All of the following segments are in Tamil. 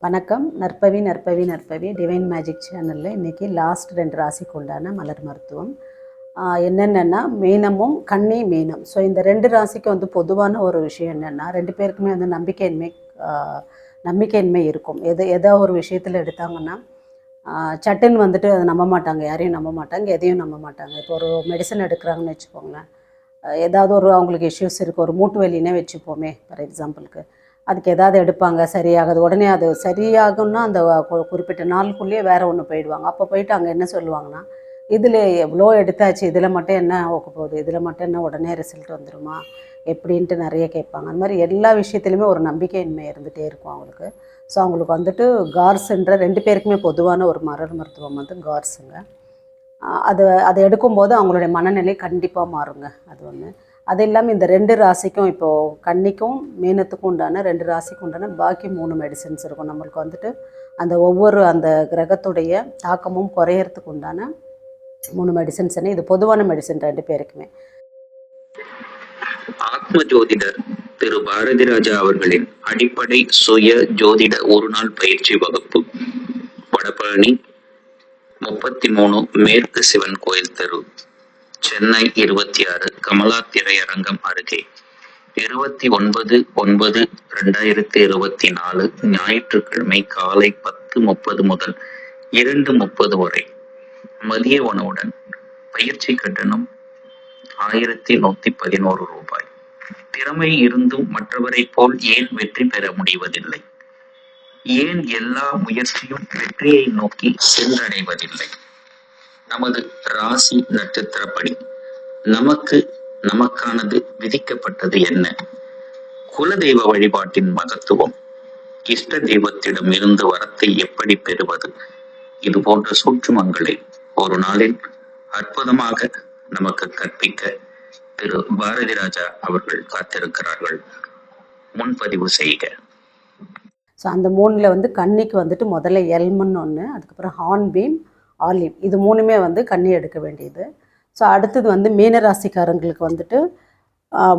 வணக்கம். நற்பவி டிவைன் மேஜிக் சேனலில் இன்றைக்கி லாஸ்ட் 2 ராசிக்கு உண்டான மலர் மருத்துவம் என்னென்னா மீனமும் கன்னி மீனம். ஸோ இந்த 2 ராசிக்கு வந்து பொதுவான ஒரு விஷயம் என்னென்னா, 2 பேருக்குமே வந்து நம்பிக்கையின்மை இருக்கும். ஏதோ ஒரு விஷயத்தில் எடுத்தாங்கன்னா சட்டுன்னு வந்துட்டு அதை நம்ப மாட்டாங்க, யாரையும் நம்ப மாட்டாங்க, எதையும் நம்ப மாட்டாங்க. இப்போ ஒரு மெடிசன் எடுக்கிறாங்கன்னு வச்சுக்கோங்களேன், ஏதாவது ஒரு அவங்களுக்கு இஷ்யூஸ் இருக்குது, ஒரு மூட்டு வலினே வச்சுப்போமே ஃபார் எக்ஸாம்பிளுக்கு, அதுக்கு ஏதாவது எடுப்பாங்க, சரியாகுது. உடனே அது சரியாகும்னா அந்த குறிப்பிட்ட நாளுக்குள்ளேயே வேறு ஒன்று போயிடுவாங்க. அப்போ போயிட்டு அங்கே என்ன சொல்லுவாங்கன்னா, இதில் எவ்வளோ எடுத்தாச்சு, இதில் மட்டும் என்ன ஆக போகுது, இதில் மட்டும் என்ன உடனே ரிசல்ட் வந்துடுமா எப்படின்ட்டு நிறைய கேட்பாங்க. அந்த மாதிரி எல்லா விஷயத்துலையுமே ஒரு நம்பிக்கையின்மை இருந்துகிட்டே இருக்கும் அவங்களுக்கு. ஸோ அவங்களுக்கு வந்துட்டு கார்ஸுன்ற 2 பேருக்குமே பொதுவான ஒரு மலர் மருத்துவம் வந்து கார்ஸுங்க. அதை எடுக்கும்போது அவங்களுடைய மனநிலை கண்டிப்பாக மாறுங்க. அது ஒன்று. அது இல்லாமல் இந்த 2 ராசிக்கும், இப்போது கன்னிக்கும் மீனத்துக்கும் உண்டான 2 ராசிக்கும் உண்டான பாக்கி 3 மெடிசன்ஸ் இருக்கும். நம்மளுக்கு வந்துட்டு அந்த ஒவ்வொரு அந்த கிரகத்துடைய தாக்கமும் குறையறதுக்கு உண்டான 3 மெடிசன்ஸ்னு, இது பொதுவான மெடிசன் 2 பேருக்குமே. ஆத்ம ஜோதிடர் திரு பாரதி ராஜா அவர்களின் அடிப்படை சுய ஜோதிட ஒரு நாள் பயிற்சி வகுப்பு வடபழனி 33 மேற்கு சிவன் கோயில் தெரு, சென்னை 26, கமலா திரையரங்கம் அருகே, 29/9/2024 ஞாயிற்றுக்கிழமை காலை 10:30 முதல் 2:30 வரை. மதிய உணவுடன். பயிற்சி கட்டணம் 1111 ரூபாய். திறமை இருந்தும் மற்றவரை போல் ஏன் வெற்றி பெற முடிவதில்லை? ஏன் எல்லா முயற்சியும் வெற்றியை நோக்கி சென்றடைவதில்லை? நமது ராசி நட்சத்திரப்படி நமக்கானது விதிக்கப்பட்டது என்ன? குலதெய்வ வழிபாட்டின் மகத்துவம், இஷ்ட தெய்வத்திடம் இருந்து வரத்தை எப்படி பெறுவது, இது போன்ற சூட்சுமங்களை ஒரு நாளில் அற்புதமாக நமக்கு கற்பிக்க திரு பாரதி ராஜா அவர்கள் காத்திருக்கிறார்கள். முன்பதிவு செய்க. ஸோ அந்த 3ல் வந்து கன்னிக்கு வந்துட்டு முதல்ல எல்மன் ஒன்று, அதுக்கப்புறம் ஹார்ன்பீம், ஆலிவ், இது 3மே வந்து கன்னி எடுக்க வேண்டியது. ஸோ அடுத்தது வந்து மீனராசிக்காரங்களுக்கு வந்துட்டு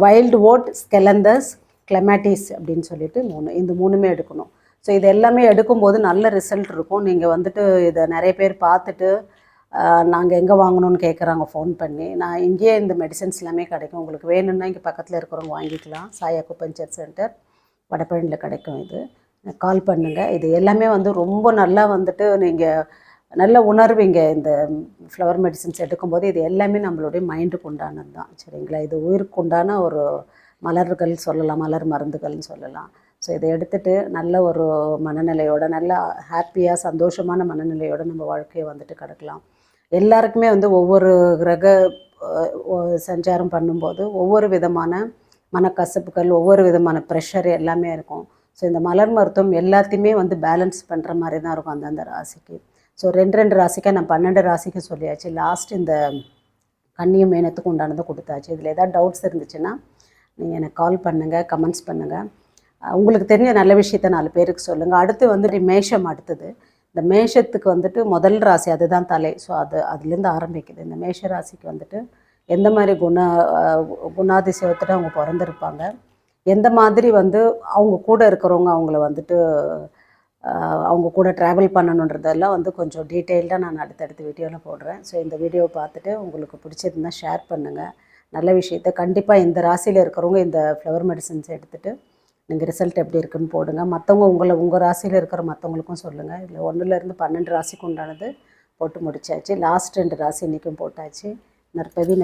வைல்டு ஓட், ஸ்கெலந்தஸ், கிளமேட்டிஸ் அப்படின்னு சொல்லிட்டு 3, இந்த 3மே எடுக்கணும். ஸோ இது எல்லாமே எடுக்கும்போது நல்ல ரிசல்ட் இருக்கும். நீங்கள் வந்துட்டு இதை நிறைய பேர் பார்த்துட்டு நாங்கள் எங்கே வாங்கணும்னு கேட்குறாங்க ஃபோன் பண்ணி. நான் இங்கேயே இந்த மெடிசன்ஸ் எல்லாமே கிடைக்கும், உங்களுக்கு வேணும்னா இங்கே பக்கத்தில் இருக்கிறவங்க வாங்கிக்கலாம். சாய் அக்குபஞ்சர் சென்டர் வடபழனியில் கிடைக்கும். இது கால் பண்ணுங்கள். இது எல்லாமே வந்து ரொம்ப நல்லா வந்துட்டு நீங்கள் நல்ல உணர்வீங்க. இந்த ஃப்ளவர் மெடிசன்ஸ் எடுக்கும்போது இது எல்லாமே நம்மளுடைய மைண்டுக்கு உண்டானது தான், சரிங்களா? இது உயிருக்கு உண்டான ஒரு மலர்கள் சொல்லலாம், மலர் மருந்துகள்னு சொல்லலாம். ஸோ இதை எடுத்துகிட்டு நல்ல ஒரு மனநிலையோட, நல்ல ஹாப்பியாக சந்தோஷமான மனநிலையோடு நம்ம வாழ்க்கையை வந்துட்டு கிடக்கலாம். எல்லாருக்குமே வந்து ஒவ்வொரு கிரக சஞ்சாரம் பண்ணும்போது ஒவ்வொரு விதமான மனக்கசப்புகள், ஒவ்வொரு விதமான ப்ரெஷர் எல்லாமே இருக்கும். ஸோ இந்த மலர் மருத்துவம் எல்லாத்தையுமே வந்து பேலன்ஸ் பண்ணுற மாதிரி தான் இருக்கும் அந்தந்த ராசிக்கு. ஸோ 2 ராசிக்காக நான் 12 ராசிக்கு சொல்லியாச்சு. லாஸ்ட் இந்த கன்னியும் மீனத்துக்கு உண்டானதை கொடுத்தாச்சு. இதில் ஏதாவது டவுட்ஸ் இருந்துச்சுன்னா நீங்கள் எனக்கு கால் பண்ணுங்கள், கமெண்ட்ஸ் பண்ணுங்கள். உங்களுக்கு தெரிஞ்ச நல்ல விஷயத்த 4 பேருக்கு சொல்லுங்கள். அடுத்து வந்துட்டு மேஷம். அடுத்தது இந்த மேஷத்துக்கு வந்துட்டு முதல் ராசி அதுதான் தலை. ஸோ அதுலேருந்து ஆரம்பிக்குது. இந்த மேஷ ராசிக்கு வந்துட்டு எந்த மாதிரி குணாதிசயத்தில் அவங்க பிறந்திருப்பாங்க, எந்த மாதிரி வந்து அவங்க கூட இருக்கிறவங்க அவங்கள வந்துட்டு அவங்க கூட ட்ராவல் பண்ணணுன்றதெல்லாம் வந்து கொஞ்சம் டீட்டெயில்டாக நான் அடுத்தடுத்த வீடியோவில் போடுறேன். ஸோ இந்த வீடியோவை பார்த்துட்டு உங்களுக்கு பிடிச்சிருந்தா ஷேர் பண்ணுங்கள். நல்ல விஷயத்த கண்டிப்பாக இந்த ராசியில் இருக்கிறவங்க இந்த ஃப்ளவர் மெடிசன்ஸ் எடுத்துகிட்டு நீங்கள் ரிசல்ட் எப்படி இருக்குன்னு போடுங்க. மற்றவங்க உங்கள் ராசியில் இருக்கிற மற்றவங்களுக்கும் சொல்லுங்கள். இதில் 1லேருந்து 12 ராசிக்கு உண்டானது போட்டு முடிச்சாச்சு. லாஸ்ட் 2 ராசி இன்றைக்கும் போட்டாச்சு. நற்பவி.